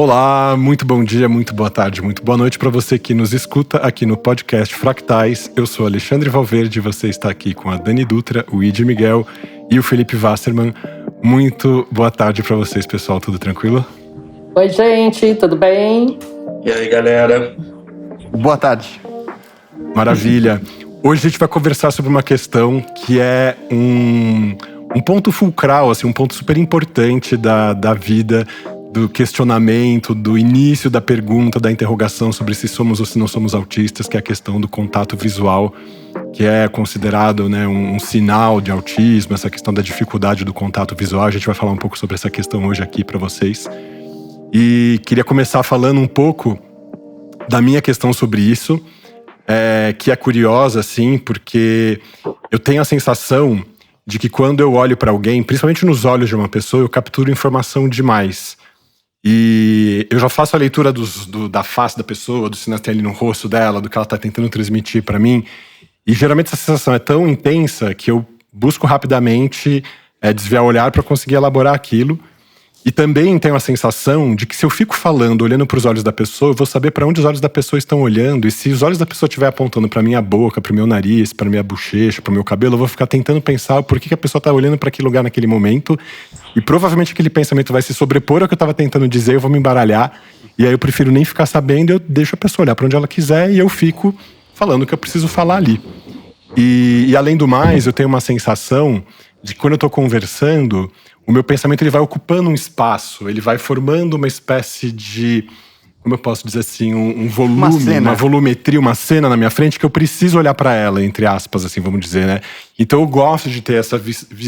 Olá, muito bom dia, muito boa tarde, muito boa noite para você que nos escuta aqui no podcast Fractais. Eu sou Alexandre Valverde e você está aqui com a Dani Dutra, o Id Miguel e o Felipe Wasserman. Muito boa tarde para vocês, pessoal, tudo tranquilo? Oi, gente, tudo bem? E aí, galera? Boa tarde. Maravilha. Hoje a gente vai conversar sobre uma questão que é um ponto fulcral, assim, um ponto super importante da vida, do questionamento, do início da pergunta, da interrogação sobre se somos ou se não somos autistas, que é a questão do contato visual, que é considerado, né, um sinal de autismo, essa questão da dificuldade do contato visual. A gente vai falar um pouco sobre essa questão hoje aqui para vocês. E queria começar falando um pouco da minha questão sobre isso, que é curiosa, assim, porque eu tenho a sensação de que quando eu olho para alguém, principalmente nos olhos de uma pessoa, eu capturo informação demais. E eu já faço a leitura da face da pessoa, do sinal que tem ali no rosto dela, do que ela está tentando transmitir para mim. E geralmente essa sensação é tão intensa que eu busco rapidamente desviar o olhar para conseguir elaborar aquilo. E também tenho a sensação de que se eu fico falando, olhando para os olhos da pessoa, eu vou saber para onde os olhos da pessoa estão olhando. E se os olhos da pessoa estiver apontando para minha boca, para o meu nariz, para minha bochecha, para o meu cabelo, eu vou ficar tentando pensar por que a pessoa está olhando para aquele lugar naquele momento. E provavelmente aquele pensamento vai se sobrepor ao que eu estava tentando dizer, eu vou me embaralhar. E aí eu prefiro nem ficar sabendo, eu deixo a pessoa olhar para onde ela quiser e eu fico falando o que eu preciso falar ali. E além do mais, eu tenho uma sensação de que quando eu estou conversando, o meu pensamento ele vai ocupando um espaço, ele vai formando uma espécie de, como eu posso dizer assim, um volume, uma volumetria, uma cena na minha frente que eu preciso olhar para ela, entre aspas, assim, vamos dizer, né? Então eu gosto de ter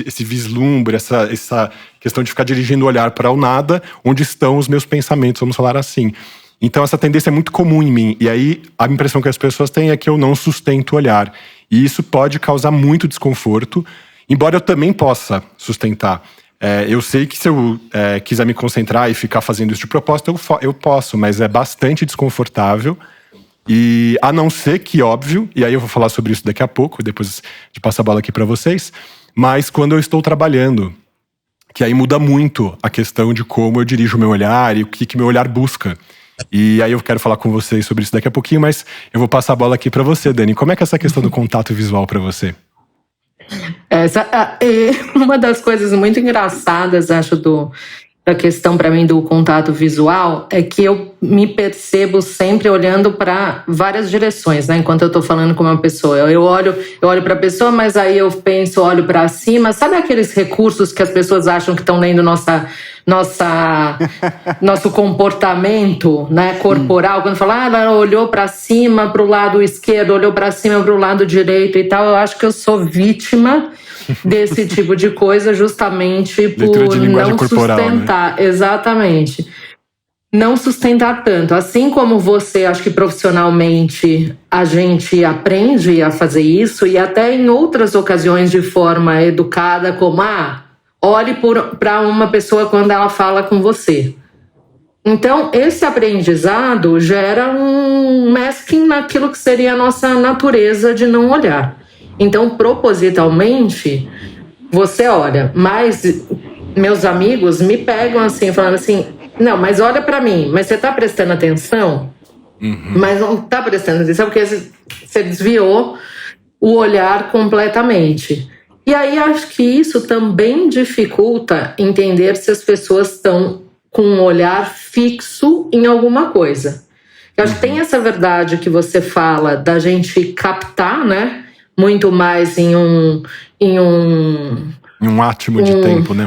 esse vislumbre, essa questão de ficar dirigindo o olhar para o nada, onde estão os meus pensamentos, vamos falar assim. Então essa tendência é muito comum em mim, e aí a impressão que as pessoas têm é que eu não sustento o olhar. E isso pode causar muito desconforto, embora eu também possa sustentar. Eu sei que se eu quiser me concentrar e ficar fazendo isso de propósito, eu posso, mas é bastante desconfortável. E a não ser que, óbvio, e aí eu vou falar sobre isso daqui a pouco, depois de passar a bola aqui para vocês, mas quando eu estou trabalhando, que aí muda muito a questão de como eu dirijo o meu olhar e o que meu olhar busca. E aí eu quero falar com vocês sobre isso daqui a pouquinho, mas eu vou passar a bola aqui para você, Dani. Como é que é essa questão do contato visual para você? Essa é uma das coisas muito engraçadas, acho, da questão para mim do contato visual, é que eu me percebo sempre olhando para várias direções, né? Enquanto eu estou falando com uma pessoa, eu olho para a pessoa, mas aí eu penso, olho para cima. Sabe aqueles recursos que as pessoas acham que estão lendo nosso comportamento, né, corporal? Quando fala, ela olhou para cima, para o lado esquerdo, olhou para cima, para o lado direito e tal. Eu acho que eu sou vítima desse tipo de coisa, justamente por não sustentar, né? Exatamente, não sustentar tanto. Assim como você, acho que profissionalmente a gente aprende a fazer isso, e até em outras ocasiões de forma educada, como olhe para uma pessoa quando ela fala com você. Então, esse aprendizado gera um masking naquilo que seria a nossa natureza de não olhar. Então, propositalmente, você olha. Mas meus amigos me pegam assim, falando assim, não, mas olha para mim, mas você tá prestando atenção? Uhum. Mas não tá prestando atenção porque você desviou o olhar completamente. E aí acho que isso também dificulta entender se as pessoas estão com um olhar fixo em alguma coisa. Eu acho que tem essa verdade que você fala da gente captar, né? Muito mais em um átimo de tempo, né?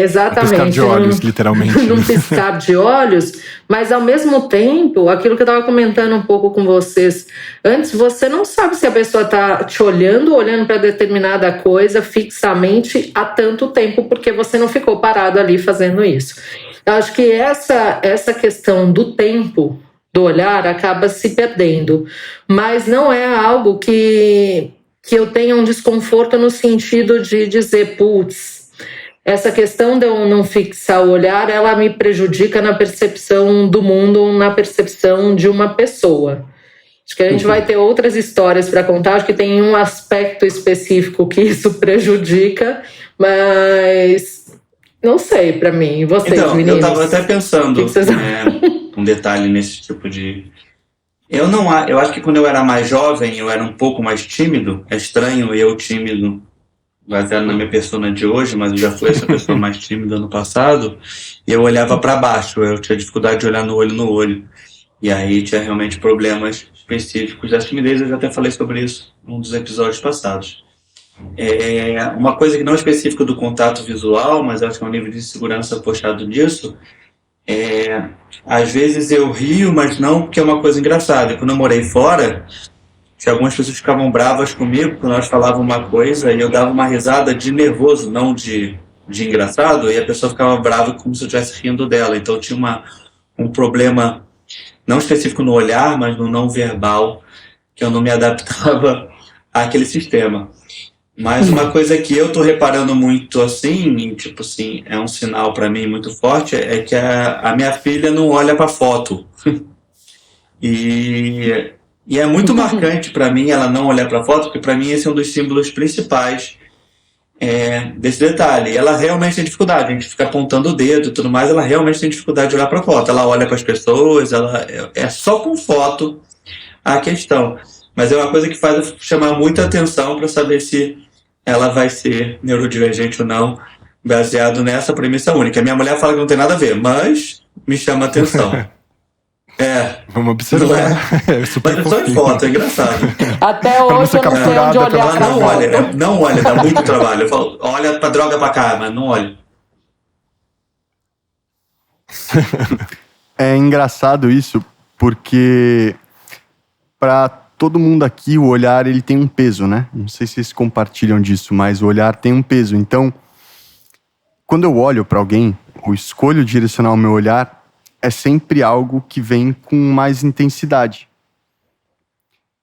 Exatamente. Um piscar de olhos, literalmente. Num piscar de olhos, mas ao mesmo tempo, aquilo que eu estava comentando um pouco com vocês antes, você não sabe se a pessoa está te olhando para determinada coisa fixamente há tanto tempo, porque você não ficou parado ali fazendo isso. Eu acho que essa questão do tempo do olhar acaba se perdendo, mas não é algo que eu tenha um desconforto no sentido de dizer, putz, essa questão de eu não fixar o olhar, ela me prejudica na percepção do mundo, na percepção de uma pessoa. Acho que a gente vai ter outras histórias para contar, acho que tem um aspecto específico que isso prejudica, mas Não sei, pra mim. E vocês, Então, meninos? eu tava até pensando, O que vocês um detalhe nesse tipo de... Eu acho que quando eu era mais jovem, eu era um pouco mais tímido. É estranho eu tímido, baseado na minha persona de hoje, mas eu já fui essa pessoa mais tímida no passado. E eu olhava para baixo, eu tinha dificuldade de olhar no olho. E aí tinha realmente problemas específicos da timidez. Eu já até falei sobre isso num dos episódios passados. Uma coisa que não é específica do contato visual, mas eu acho que é um nível de segurança puxado disso, às vezes eu rio, mas não porque é uma coisa engraçada. Quando eu morei fora, algumas pessoas ficavam bravas comigo quando nós falávamos uma coisa e eu dava uma risada de nervoso, não de engraçado, e a pessoa ficava brava como se eu estivesse rindo dela. Então tinha um problema não específico no olhar, mas no não verbal, que eu não me adaptava àquele sistema. Mas uma coisa que eu tô reparando muito assim, tipo assim, é um sinal para mim muito forte, é que a minha filha não olha para foto. E é muito marcante para mim ela não olhar para foto, porque para mim esse é um dos símbolos principais desse detalhe. Ela realmente tem dificuldade, a gente fica apontando o dedo e tudo mais, ela realmente tem dificuldade de olhar para foto. Ela olha para as pessoas, é só com foto a questão. Mas é uma coisa que faz eu chamar muita atenção para saber se ela vai ser neurodivergente ou não, baseado nessa premissa única. Minha mulher fala que não tem nada a ver, mas me chama atenção. Vamos observar. É super mas é só em foto, é engraçado. Até hoje eu não sei onde olhar Ela pra não foto. olha, não olha, dá muito trabalho. Eu falo, olha pra droga pra cá, mas não olha. É engraçado isso, porque para todo mundo aqui o olhar ele tem um peso, né? Não sei se vocês compartilham disso, mas o olhar tem um peso. Então, quando eu olho para alguém, ou escolho direcionar o meu olhar, é sempre algo que vem com mais intensidade.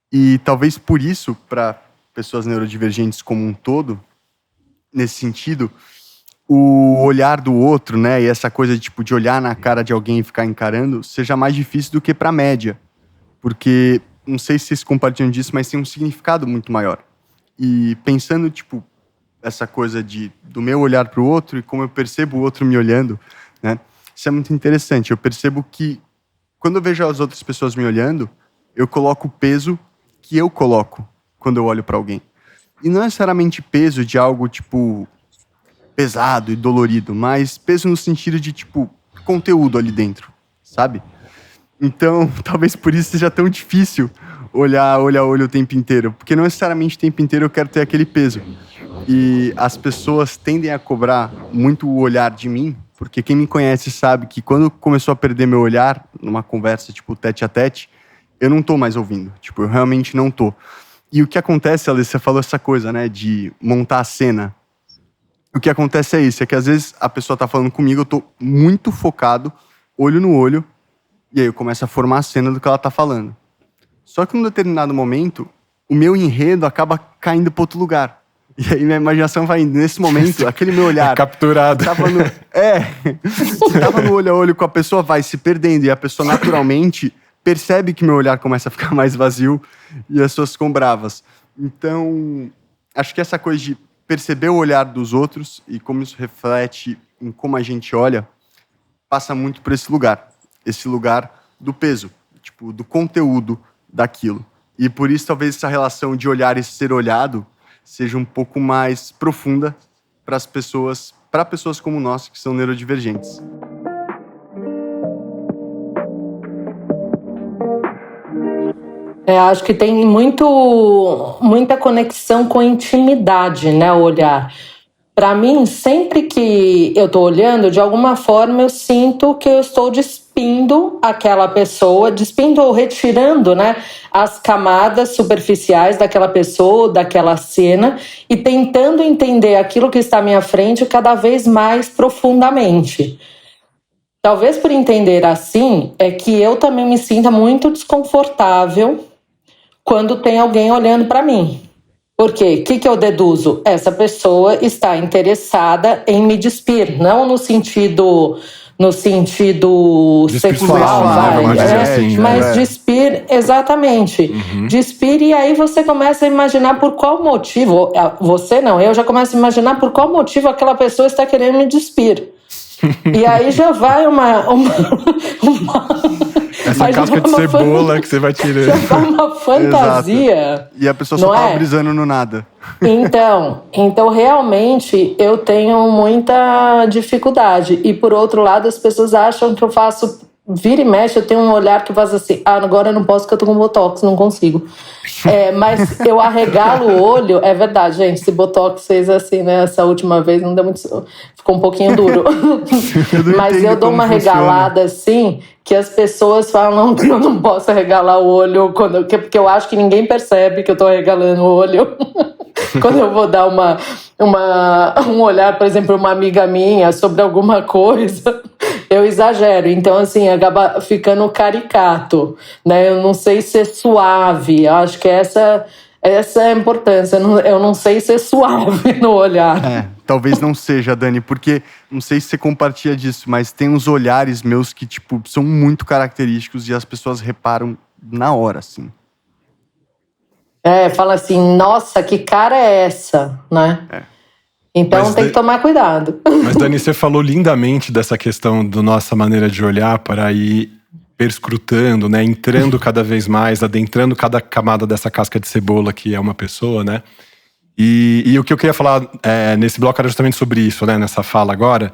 E talvez por isso, para pessoas neurodivergentes como um todo, nesse sentido, o olhar do outro, né, e essa coisa de olhar na cara de alguém e ficar encarando, seja mais difícil do que para a média. Porque, não sei se vocês compartilham disso, mas tem um significado muito maior. E pensando, essa coisa do meu olhar para o outro e como eu percebo o outro me olhando, né, isso é muito interessante. Eu percebo que, quando eu vejo as outras pessoas me olhando, eu coloco o peso que eu coloco quando eu olho para alguém. E não necessariamente peso de algo, pesado e dolorido, mas peso no sentido de, conteúdo ali dentro, sabe? Então, talvez por isso seja tão difícil olhar olho a olho o tempo inteiro, porque não necessariamente o tempo inteiro eu quero ter aquele peso. E as pessoas tendem a cobrar muito o olhar de mim, porque quem me conhece sabe que quando começou a perder meu olhar, numa conversa tete a tete, eu não tô mais ouvindo, eu realmente não tô. E o que acontece, Alice, você falou essa coisa, né, de montar a cena. O que acontece é isso, é que às vezes a pessoa tá falando comigo, eu tô muito focado, olho no olho, e aí eu começo a formar a cena do que ela tá falando. Só que num determinado momento, o meu enredo acaba caindo para outro lugar. E aí minha imaginação vai indo. Nesse momento, aquele meu olhar... capturado. Tava no olho a olho com a pessoa, vai se perdendo. E a pessoa naturalmente percebe que meu olhar começa a ficar mais vazio e as pessoas ficam bravas. Então, acho que essa coisa de perceber o olhar dos outros e como isso reflete em como a gente olha, passa muito por esse lugar. Esse lugar do peso, do conteúdo daquilo. E por isso, talvez, essa relação de olhar e ser olhado seja um pouco mais profunda para pessoas como nós, que são neurodivergentes. Acho que tem muita conexão com intimidade, né, o olhar. Para mim, sempre que eu estou olhando, de alguma forma eu sinto que eu estou despindo aquela pessoa, despindo ou retirando, né, as camadas superficiais daquela pessoa, daquela cena, e tentando entender aquilo que está à minha frente cada vez mais profundamente. Talvez por entender assim, é que eu também me sinta muito desconfortável quando tem alguém olhando para mim. Por quê? O que eu deduzo? Essa pessoa está interessada em me despir, não no sentido no sentido sexual, mas despir, exatamente. Despir, e aí você começa a imaginar por qual motivo, você não, eu já começo a imaginar por qual motivo aquela pessoa está querendo me despir. E aí já vai essa casca de cebola que você vai tirando. Já vai uma fantasia. Exato. E a pessoa só tá brisando no nada. Então, realmente, eu tenho muita dificuldade. E, por outro lado, as pessoas acham que eu faço... Vira e mexe, eu tenho um olhar que faz assim... agora eu não posso porque eu tô com botox, não consigo. Mas eu arregalo o olho... É verdade, gente, esse botox fez assim, né? Essa última vez não deu muito... Ficou um pouquinho duro. Mas eu dou uma regalada assim... que as pessoas falam que eu não posso arregalar o olho, porque eu acho que ninguém percebe que eu tô arregalando o olho. Quando eu vou dar um olhar, por exemplo, uma amiga minha sobre alguma coisa, eu exagero. Então, assim, acaba ficando caricato, né? Eu não sei ser suave. Eu acho que essa é a importância. Eu não sei ser suave no olhar. Talvez não seja, Dani, porque não sei se você compartilha disso, mas tem uns olhares meus que, tipo, são muito característicos e as pessoas reparam na hora, assim. Fala assim, nossa, que cara é essa, né? Então tem que tomar cuidado. Mas, Dani, você falou lindamente dessa questão da nossa maneira de olhar para ir perscrutando, né? Entrando cada vez mais, adentrando cada camada dessa casca de cebola que é uma pessoa, né? E o que eu queria falar nesse bloco era justamente sobre isso, né? Nessa fala agora,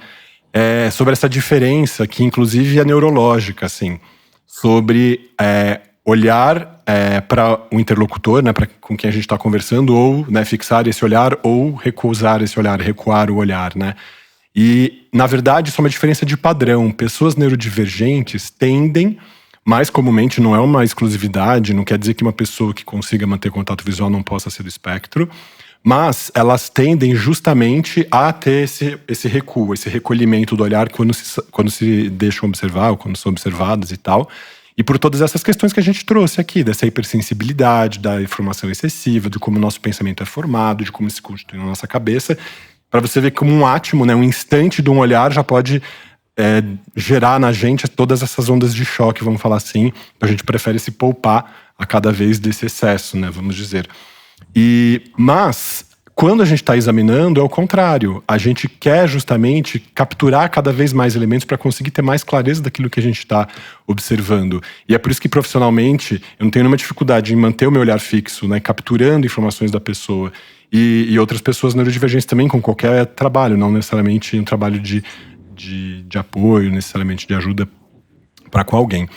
sobre essa diferença que inclusive é neurológica, assim, sobre olhar para o interlocutor, né? Com quem a gente está conversando, ou, né, fixar esse olhar, ou recusar esse olhar, recuar o olhar, né? E, na verdade, isso é uma diferença de padrão. Pessoas neurodivergentes tendem, mais comumente, não é uma exclusividade, não quer dizer que uma pessoa que consiga manter contato visual não possa ser do espectro, mas elas tendem justamente a ter esse recuo, esse recolhimento do olhar quando se deixam observar, ou quando são observadas e tal. E por todas essas questões que a gente trouxe aqui, dessa hipersensibilidade, da informação excessiva, de como o nosso pensamento é formado, de como se constitui na nossa cabeça, para você ver como um átimo, né, um instante de um olhar já pode gerar na gente todas essas ondas de choque, vamos falar assim. A gente prefere se poupar a cada vez desse excesso, né, vamos dizer. Mas, quando a gente está examinando, é o contrário. A gente quer justamente capturar cada vez mais elementos para conseguir ter mais clareza daquilo que a gente está observando. E é por isso que, profissionalmente, eu não tenho nenhuma dificuldade em manter o meu olhar fixo, né, capturando informações da pessoa. E outras pessoas neurodivergentes também, com qualquer trabalho, não necessariamente um trabalho de apoio, necessariamente de ajuda para com alguém.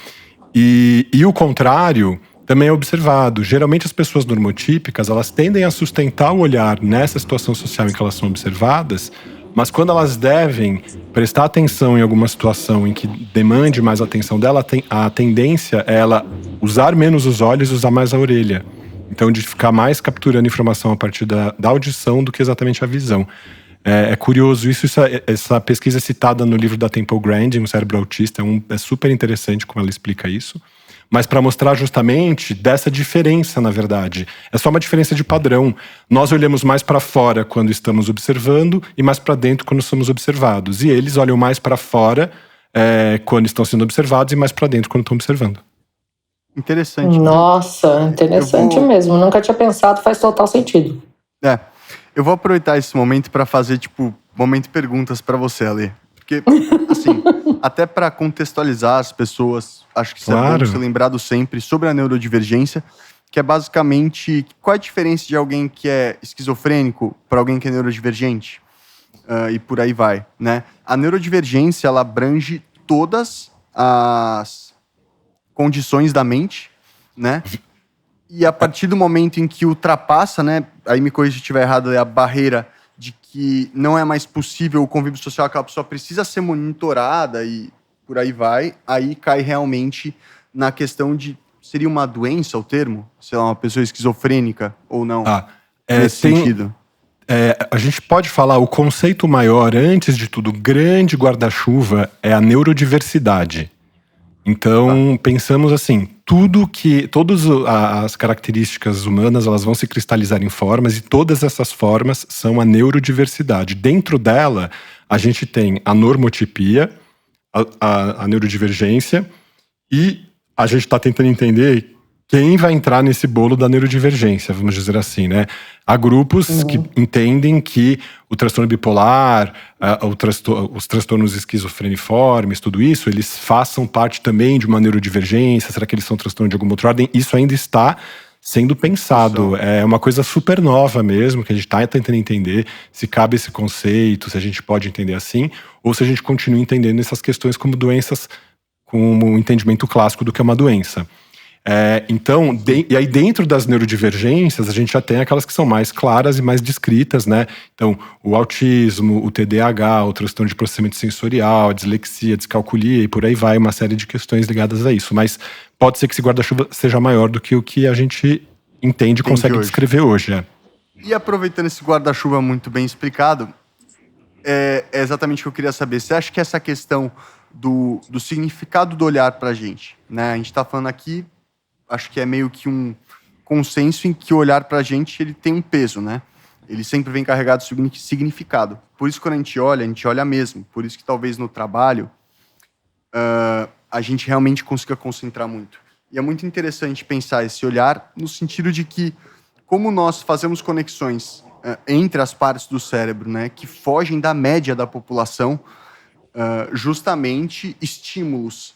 E o contrário também é observado. Geralmente as pessoas normotípicas, elas tendem a sustentar o olhar nessa situação social em que elas são observadas, mas quando elas devem prestar atenção em alguma situação em que demande mais atenção dela, a tendência é ela usar menos os olhos e usar mais a orelha. Então, de ficar mais capturando informação a partir da audição do que exatamente a visão. É curioso isso, essa pesquisa é citada no livro da Temple Grandin, Um Cérebro Autista, é super interessante como ela explica isso. Mas para mostrar justamente dessa diferença, na verdade. É só uma diferença de padrão. Nós olhamos mais para fora quando estamos observando e mais para dentro quando somos observados. E eles olham mais para fora quando estão sendo observados e mais para dentro quando estão observando. Interessante. Nossa, interessante mesmo. Nunca tinha pensado, faz total sentido. Eu vou aproveitar esse momento para fazer, momento de perguntas para você, Ale. Porque, assim, até para contextualizar as pessoas, acho que isso é bom ser lembrado sempre sobre a neurodivergência, que é basicamente, qual é a diferença de alguém que é esquizofrênico para alguém que é neurodivergente? E por aí vai, né? A neurodivergência, ela abrange todas as condições da mente, né? E a partir do momento em que ultrapassa, né? Aí me corrija se estiver errado, é a barreira de que não é mais possível o convívio social, aquela pessoa precisa ser monitorada e por aí vai, aí cai realmente na questão de, seria uma doença o termo? Sei lá, uma pessoa esquizofrênica ou não? Nesse sentido. A gente pode falar, o conceito maior, antes de tudo, grande guarda-chuva, é a neurodiversidade. Então, pensamos assim, todas as características humanas, elas vão se cristalizar em formas, e todas essas formas são a neurodiversidade. Dentro dela, a gente tem a normotipia, a neurodivergência, e a gente está tentando entender quem vai entrar nesse bolo da neurodivergência, vamos dizer assim, né? Há grupos que entendem que o transtorno bipolar, os transtornos esquizofreniformes, tudo isso, eles façam parte também de uma neurodivergência. Será que eles são transtorno de alguma outra ordem? Isso ainda está sendo pensado. É uma coisa super nova mesmo, que a gente está tentando entender se cabe esse conceito, se a gente pode entender assim, ou se a gente continua entendendo essas questões como doenças, como um entendimento clássico do que é uma doença. Então, e aí dentro das neurodivergências, a gente já tem aquelas que são mais claras e mais descritas, né? Então, o autismo, o TDAH, o transtorno de processamento sensorial, a dislexia, a descalculia e por aí vai, uma série de questões ligadas a isso. Mas pode ser que esse guarda-chuva seja maior do que o que a gente entende e consegue descrever hoje. E aproveitando esse guarda-chuva muito bem explicado, é exatamente o que eu queria saber. Você acha que essa questão do significado do olhar pra gente, né? A gente tá falando aqui, acho que é meio que um consenso em que o olhar pra gente, ele tem um peso, né? Ele sempre vem carregado de significado. Por isso, quando a gente olha mesmo. Por isso que talvez no trabalho a gente realmente consiga concentrar muito. E é muito interessante pensar esse olhar no sentido de que, como nós fazemos conexões entre as partes do cérebro, né, que fogem da média da população, justamente estímulos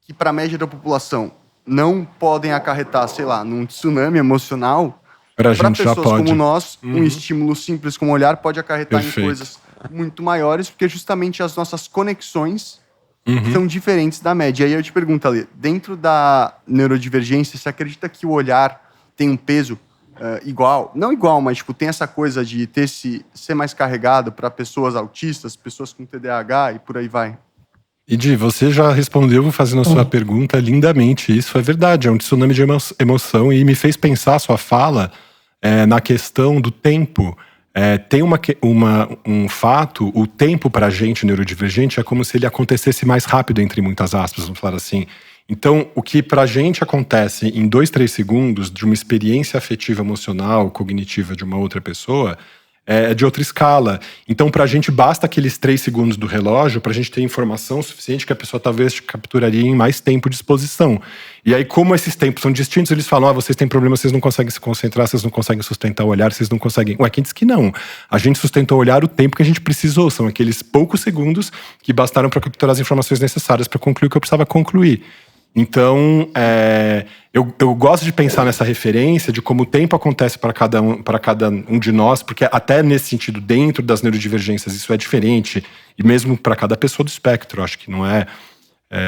que para a média da população não podem acarretar, sei lá, num tsunami emocional, para pessoas como nós, um estímulo simples como olhar pode acarretar em coisas muito maiores, porque justamente as nossas conexões são diferentes da média. E aí eu te pergunto, Ale, dentro da neurodivergência, você acredita que o olhar tem um peso igual? Não igual, mas tipo, tem essa coisa de ser mais carregado para pessoas autistas, pessoas com TDAH e por aí vai? Edi, você já respondeu fazendo a sua pergunta lindamente. Isso é verdade, é um tsunami de emoção e me fez pensar a sua fala na questão do tempo. Tem um fato, o tempo pra gente neurodivergente é como se ele acontecesse mais rápido, entre muitas aspas, vamos falar assim. Então, o que pra gente acontece em 2, 3 segundos de uma experiência afetiva, emocional, cognitiva de uma outra pessoa, é de outra escala. Então, pra gente, basta aqueles 3 segundos do relógio pra gente ter informação suficiente que a pessoa talvez capturaria em mais tempo de exposição. E aí, como esses tempos são distintos, eles falam, vocês têm problema, vocês não conseguem se concentrar, vocês não conseguem sustentar o olhar, vocês não conseguem... Ué, quem disse que não? A gente sustentou o olhar o tempo que a gente precisou. São aqueles poucos segundos que bastaram pra capturar as informações necessárias pra concluir o que eu precisava concluir. Então, eu gosto de pensar nessa referência de como o tempo acontece para cada um de nós, porque até nesse sentido, dentro das neurodivergências, isso é diferente, e mesmo para cada pessoa do espectro, acho que não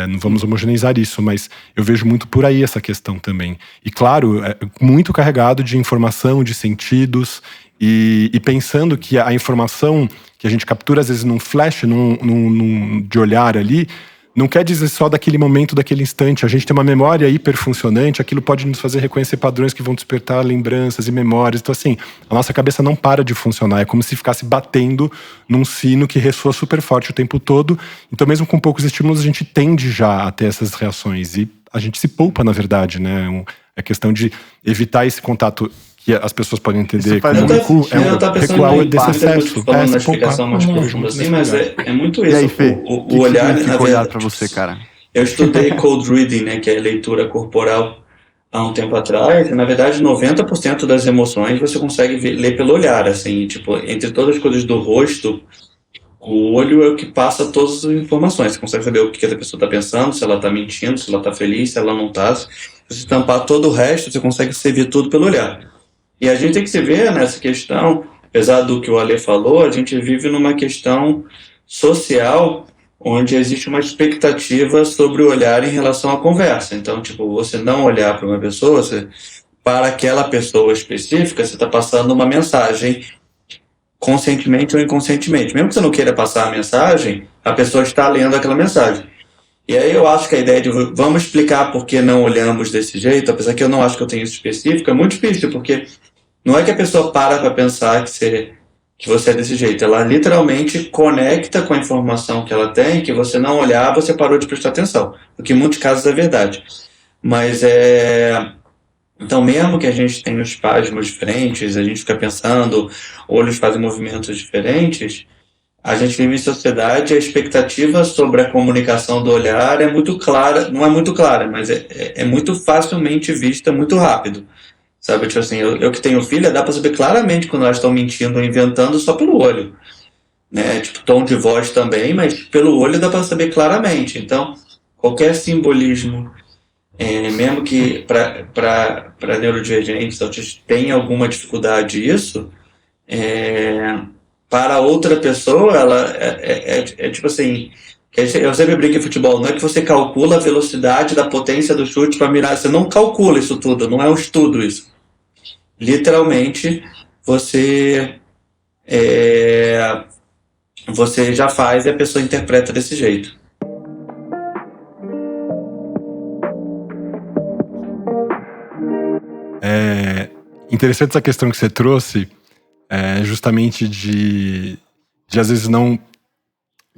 não vamos homogeneizar isso, mas eu vejo muito por aí essa questão também. E claro, muito carregado de informação, de sentidos, e pensando que a informação que a gente captura, às vezes num flash, de olhar ali, não quer dizer só daquele momento, daquele instante. A gente tem uma memória hiperfuncionante, aquilo pode nos fazer reconhecer padrões que vão despertar lembranças e memórias. Então, assim, a nossa cabeça não para de funcionar. É como se ficasse batendo num sino que ressoa super forte o tempo todo. Então, mesmo com poucos estímulos, a gente tende já a ter essas reações. E a gente se poupa, na verdade, né? É questão de evitar esse contato que as pessoas podem entender como recuo, recuar desse excesso. Falando na explicação mais profunda assim, mas é muito isso. E aí, Fê, o olhar, na verdade, olhar pra você, cara? Eu estudei cold reading, né, que é leitura corporal, há um tempo atrás, e na verdade 90% das emoções você consegue ler pelo olhar, assim, tipo, entre todas as coisas do rosto, o olho é o que passa todas as informações. Você consegue saber o que a pessoa está pensando, se ela está mentindo, se ela está feliz, se ela não está. Se você tampar todo o resto, você consegue se ver tudo pelo olhar. E a gente tem que se ver nessa questão, apesar do que o Ale falou, a gente vive numa questão social onde existe uma expectativa sobre o olhar em relação à conversa. Então, tipo, você não olhar para uma pessoa, para aquela pessoa específica, você está passando uma mensagem conscientemente ou inconscientemente. Mesmo que você não queira passar a mensagem, a pessoa está lendo aquela mensagem. E aí eu acho que a ideia de vamos explicar por que não olhamos desse jeito, apesar que eu não acho que eu tenho isso específico, é muito difícil, porque não é que a pessoa para pensar que você é desse jeito. Ela literalmente conecta com a informação que ela tem, que você não olhar, você parou de prestar atenção. O que em muitos casos é verdade. Mas então, mesmo que a gente tenha os espasmos diferentes, a gente fica pensando, olhos fazem movimentos diferentes, a gente vive em sociedade, a expectativa sobre a comunicação do olhar é muito clara, não é muito clara, mas é muito facilmente vista, muito rápido. Sabe, tipo assim, eu que tenho filha, dá pra saber claramente quando elas estão mentindo ou inventando só pelo olho, né? Tipo, tom de voz também, mas pelo olho dá pra saber claramente. Então, qualquer simbolismo, mesmo que para neurodivergentes, autistas, tenha alguma dificuldade isso, para outra pessoa, ela é tipo assim. Eu sempre brinco em futebol, não é que você calcula a velocidade da potência do chute para mirar, você não calcula isso tudo, não é um estudo isso. Literalmente, você já faz e a pessoa interpreta desse jeito. Interessante essa questão que você trouxe, justamente de às vezes não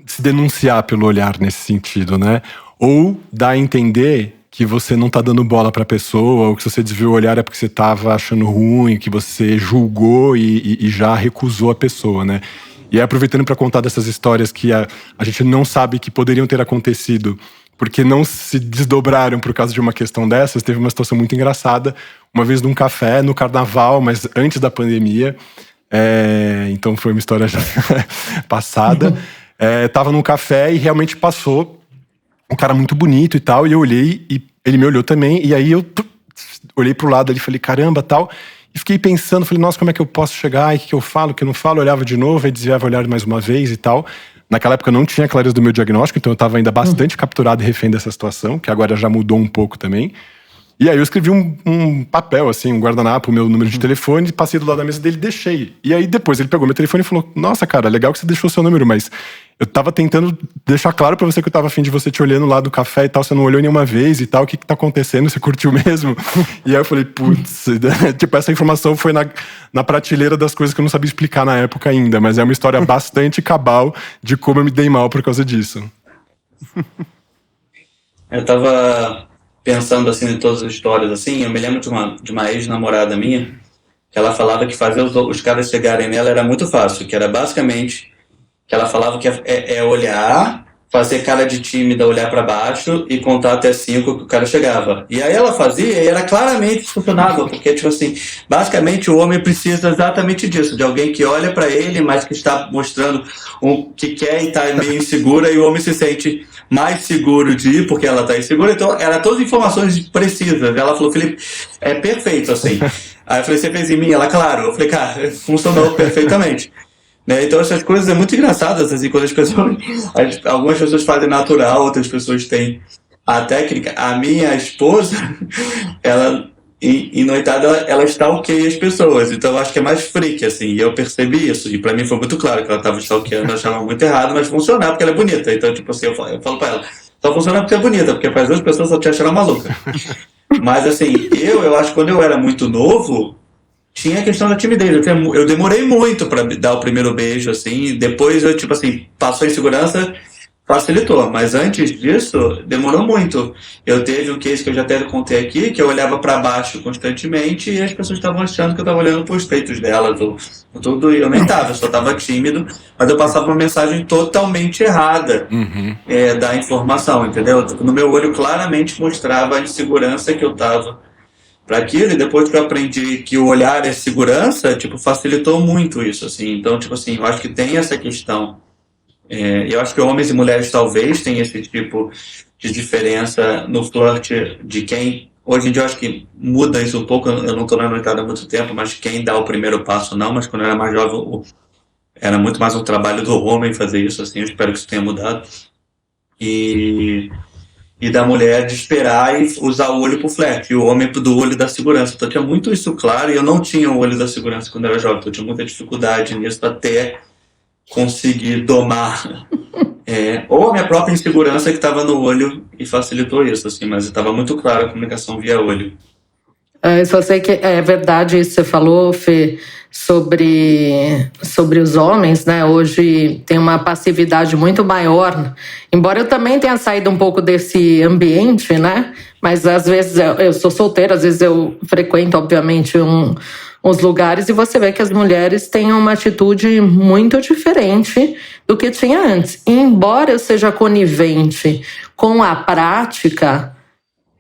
se denunciar pelo olhar nesse sentido, né? Ou dar a entender que você não tá dando bola pra pessoa, ou que se você desviou o olhar é porque você tava achando ruim, que você julgou e já recusou a pessoa, né? E aí, aproveitando para contar dessas histórias que a gente não sabe que poderiam ter acontecido, porque não se desdobraram por causa de uma questão dessas, teve uma situação muito engraçada, uma vez num café, no carnaval, mas antes da pandemia, então foi uma história já passada. Tava num café e realmente passou um cara muito bonito e tal, e eu olhei, e ele me olhou também, e aí eu olhei pro lado ali e falei, caramba, tal, e fiquei pensando, falei, nossa, como é que eu posso chegar, e o que eu falo, o que eu não falo, eu olhava de novo, aí desviava o olhar mais uma vez e tal. Naquela época eu não tinha clareza do meu diagnóstico, então eu tava ainda bastante capturado e refém dessa situação, que agora já mudou um pouco também. E aí eu escrevi um papel, assim, um guardanapo, o meu número de telefone, passei do lado da mesa dele e deixei. E aí depois ele pegou meu telefone e falou, nossa, cara, legal que você deixou o seu número, mas eu tava tentando deixar claro pra você que eu tava afim de você te olhando lá do café e tal, você não olhou nenhuma vez e tal, o que tá acontecendo, você curtiu mesmo? E aí eu falei, putz, tipo, essa informação foi na prateleira das coisas que eu não sabia explicar na época ainda, mas é uma história bastante cabal de como eu me dei mal por causa disso. Eu tava pensando assim em todas as histórias assim, eu me lembro de uma ex-namorada minha, que ela falava que fazer os caras chegarem nela era muito fácil, que era basicamente que ela falava que olhar, fazer cara de tímida, olhar para baixo e contar até 5 que o cara chegava. E aí ela fazia e era claramente funcionava, porque tipo assim, basicamente o homem precisa exatamente disso, de alguém que olha para ele, mas que está mostrando que quer e está meio insegura, e o homem se sente mais seguro de ir porque ela está insegura. Então era todas informações precisas. Ela falou, Felipe, é perfeito assim. Aí eu falei, você fez em mim? Ela, claro. Eu falei, cara, funcionou perfeitamente. Então essas coisas é muito engraçadas, assim, quando algumas pessoas fazem natural, outras pessoas têm a técnica. A minha esposa, ela, em noitada, ela stalkeia as pessoas, então eu acho que é mais freak, assim, e eu percebi isso, e pra mim foi muito claro que ela tava stalkeando, eu achava muito errado, mas funcionava porque ela é bonita, então tipo assim, eu falo pra ela, só funciona porque é bonita, porque faz duas pessoas só te acharam maluca. Mas assim, eu acho que quando eu era muito novo, tinha a questão da timidez. Eu demorei muito pra dar o primeiro beijo, assim. Depois eu, tipo assim, passou em segurança, facilitou. Mas antes disso, demorou muito. Eu teve um case que eu já até contei aqui, que eu olhava pra baixo constantemente e as pessoas estavam achando que eu tava olhando pros peitos delas. Tudo, eu nem tava, eu só tava tímido. Mas eu passava uma mensagem totalmente errada da informação, entendeu? No meu olho claramente mostrava a insegurança que eu tava para aquilo, e depois que eu aprendi que o olhar é segurança, tipo, facilitou muito isso, assim. Então, tipo assim, eu acho que tem essa questão. Eu acho que homens e mulheres talvez tenham esse tipo de diferença no flerte de quem... Hoje em dia eu acho que muda isso um pouco, eu não estou na noitada há muito tempo, mas quem dá o primeiro passo não, mas quando eu era mais jovem era muito mais um trabalho do homem fazer isso, assim, eu espero que isso tenha mudado. E da mulher de esperar e usar o olho pro flerte, e o homem do olho da segurança. Então tinha muito isso claro, e eu não tinha o olho da segurança quando eu era jovem, então eu tinha muita dificuldade nisso até conseguir domar ou a minha própria insegurança que estava no olho e facilitou isso, assim, mas estava muito claro a comunicação via olho. Eu só sei que é verdade isso que você falou, Fê, sobre os homens, né? Hoje tem uma passividade muito maior. Embora eu também tenha saído um pouco desse ambiente, né? Mas às vezes eu sou solteira, às vezes eu frequento, obviamente, uns lugares e você vê que as mulheres têm uma atitude muito diferente do que tinha antes. E embora eu seja conivente com a prática,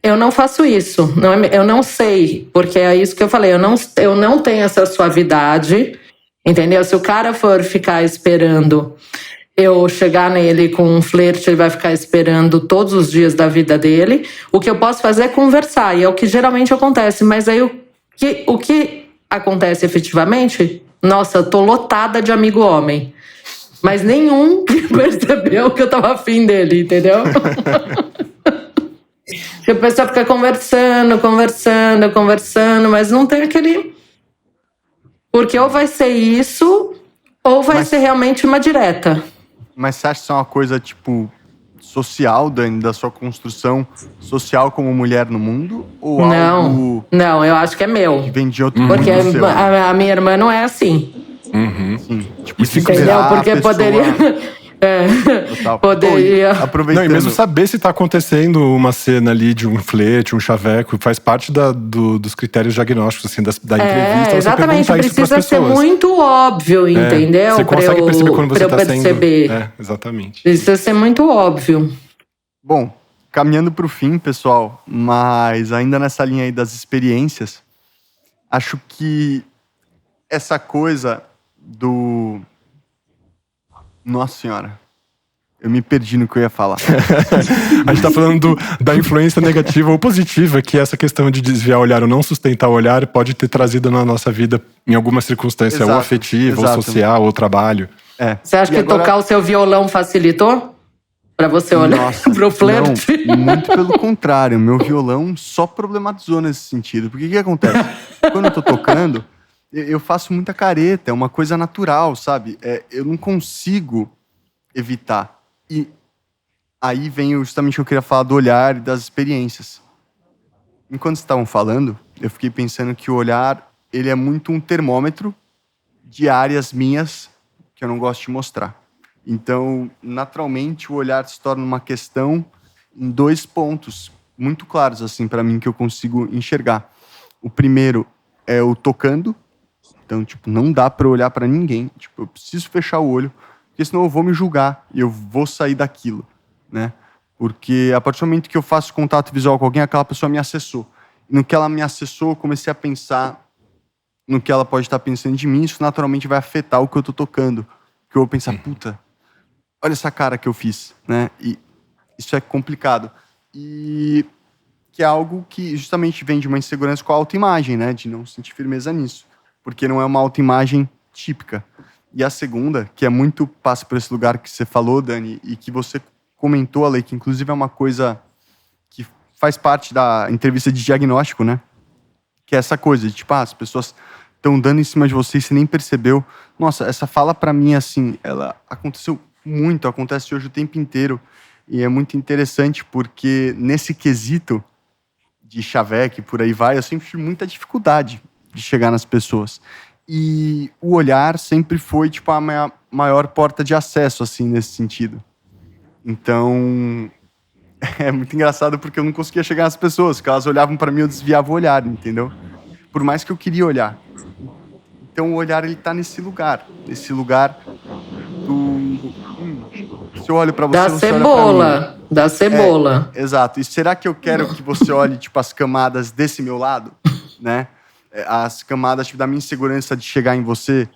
eu não faço isso, eu não sei, porque é isso que eu falei, eu não tenho essa suavidade, entendeu? Se o cara for ficar esperando eu chegar nele com um flerte, ele vai ficar esperando todos os dias da vida dele. O que eu posso fazer é conversar, e é o que geralmente acontece, mas aí o que acontece efetivamente? Nossa, eu tô lotada de amigo homem, mas nenhum percebeu que eu tava afim dele, entendeu? Porque o pessoal fica conversando, mas não tem aquele... Porque ou vai ser isso, ou vai ser realmente uma direta. Mas você acha que isso é uma coisa, tipo, social, Dani, da sua construção social como mulher no mundo? Ou algo não, eu acho que é meu. que vem de outro Porque mundo seu? a minha irmã não é assim. Sim. Tipo, Entendeu? Porque poderia... poderia. Aproveitando. Não, e mesmo saber se tá acontecendo uma cena ali de um flerte, um chaveco, faz parte dos critérios diagnósticos, assim, da entrevista. Exatamente, você isso precisa ser muito óbvio, entendeu? Você consegue perceber quando você tá perceber. sendo... exatamente. Precisa ser muito óbvio. Bom, caminhando pro fim, pessoal, mas ainda nessa linha aí das experiências, acho que essa coisa do... Nossa senhora, eu me perdi no que eu ia falar. A gente tá falando da influência negativa ou positiva que essa questão de desviar o olhar ou não sustentar o olhar pode ter trazido na nossa vida em alguma circunstância, ou afetiva, ou social, ou trabalho. Você acha que agora... tocar o seu violão facilitou? Pra você olhar pro flerte? Não, muito pelo contrário. Meu violão só problematizou nesse sentido. Porque o que acontece? Quando eu tô tocando... Eu faço muita careta, é uma coisa natural, sabe? Eu não consigo evitar. E aí vem justamente o que eu queria falar do olhar e das experiências. Enquanto vocês estavam falando, eu fiquei pensando que o olhar, ele é muito um termômetro de áreas minhas que eu não gosto de mostrar. Então, naturalmente, o olhar se torna uma questão em 2 pontos muito claros, assim, para mim, que eu consigo enxergar. O primeiro é o tocando. Então, tipo, não dá pra eu olhar pra ninguém. Tipo, eu preciso fechar o olho, porque senão eu vou me julgar e eu vou sair daquilo, né? Porque a partir do momento que eu faço contato visual com alguém, aquela pessoa me acessou. E no que ela me acessou, eu comecei a pensar no que ela pode estar pensando de mim. Isso naturalmente vai afetar o que eu tô tocando. Porque eu vou pensar, puta, olha essa cara que eu fiz, né? E isso é complicado. E que é algo que justamente vem de uma insegurança com a autoimagem, né? De não sentir firmeza nisso. Porque não é uma autoimagem típica. E a segunda, que é muito passa por esse lugar que você falou, Dani, e que você comentou, Ale, que inclusive é uma coisa que faz parte da entrevista de diagnóstico, né? Que é essa coisa de, tipo, as pessoas estão dando em cima de você e você nem percebeu. Nossa, essa fala pra mim, assim, ela aconteceu muito, acontece hoje o tempo inteiro. E é muito interessante porque nesse quesito de chaveque, por aí vai, eu sempre tive muita dificuldade de chegar nas pessoas. E o olhar sempre foi, tipo, a minha maior porta de acesso, assim, nesse sentido. Então, é muito engraçado porque eu não conseguia chegar nas pessoas, porque elas olhavam pra mim e eu desviava o olhar, entendeu? Por mais que eu queria olhar. Então, o olhar, ele tá nesse lugar do... se eu olho pra você, da você cebola, olha pra mim. Da cebola. Exato. E será que eu quero que você olhe, tipo, as camadas desse meu lado, né? As camadas, tipo, da minha insegurança de chegar em você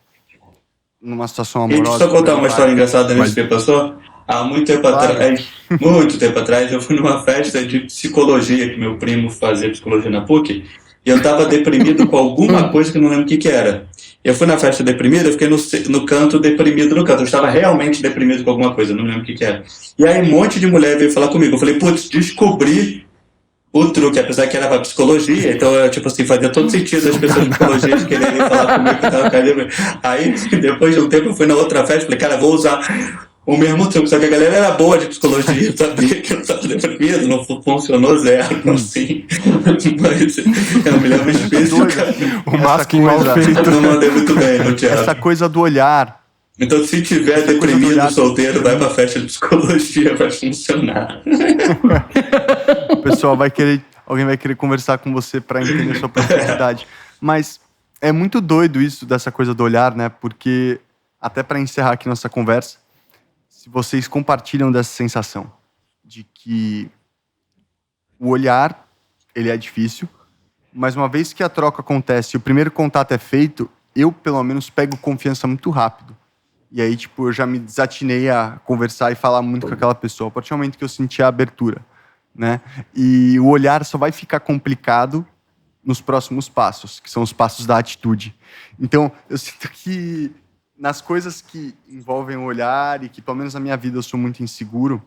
numa situação amorosa. Deixa eu só contar uma história engraçada nisso que passou. Há muito tempo atrás, eu fui numa festa de psicologia que meu primo fazia psicologia na PUC, e eu tava deprimido com alguma coisa que eu não lembro o que era. Eu fui na festa deprimido, eu fiquei no canto deprimido no canto. Eu estava realmente deprimido com alguma coisa, não lembro o que era. E aí um monte de mulher veio falar comigo. Eu falei, putz, descobri o truque, apesar que era pra psicologia, então eu, tipo assim, fazia todo sentido as pessoas de psicologia de quererem falar comigo que tava caindo. Aí, depois de um tempo, eu fui na outra festa, falei, cara, vou usar O mesmo tempo, só que a galera era boa de psicologia, sabia que eu estava deprimido, não funcionou zero, assim. Mas eu me lembro especificamente. O masking mal feito. Eu não mandei muito bem no teatro. Essa coisa do olhar. Então, se tiver deprimido, solteiro, vai pra festa de psicologia, vai funcionar. O pessoal alguém vai querer conversar com você para entender sua profundidade. Mas é muito doido isso dessa coisa do olhar, né? Porque, até para encerrar aqui nossa conversa, se vocês compartilham dessa sensação de que o olhar, ele é difícil, mas uma vez que a troca acontece e o primeiro contato é feito, eu, pelo menos, pego confiança muito rápido. E aí, tipo, eu já me desatinei a conversar e falar muito com aquela pessoa, a partir do momento que eu senti a abertura, né? E o olhar só vai ficar complicado nos próximos passos, que são os passos da atitude. Então, eu sinto que nas coisas que envolvem o olhar e que, pelo menos na minha vida, eu sou muito inseguro,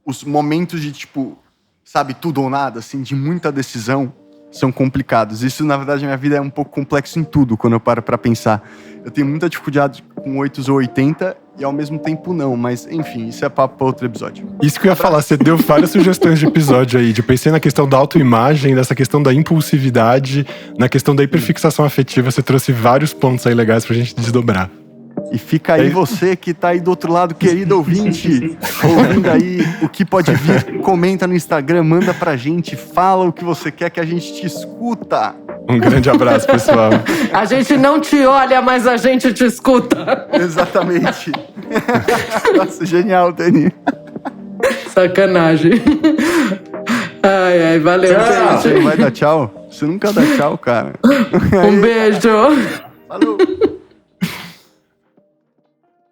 os momentos de, tipo, sabe, tudo ou nada, assim, de muita decisão, são complicados. Isso, na verdade, na minha vida é um pouco complexo em tudo, quando eu paro pra pensar. Eu tenho muita dificuldade com 8 ou 80 e, ao mesmo tempo, não. Mas, enfim, isso é papo para outro episódio. Isso que eu ia falar, você deu várias sugestões de episódio aí. Eu pensei na questão da autoimagem, nessa questão da impulsividade, na questão da hiperfixação afetiva. Você trouxe vários pontos aí legais pra gente desdobrar. E fica aí você que tá aí do outro lado, querido ouvinte, ouvindo aí o que pode vir, comenta no Instagram, manda pra gente, fala o que você quer que a gente te escuta. Um grande abraço, pessoal. A gente não te olha, mas a gente te escuta. Exatamente. Nossa, genial, Dani. Sacanagem. Ai, valeu, Tchau. Você não gente. vai dar tchau? Você nunca dá tchau, cara. Um beijo. Falou.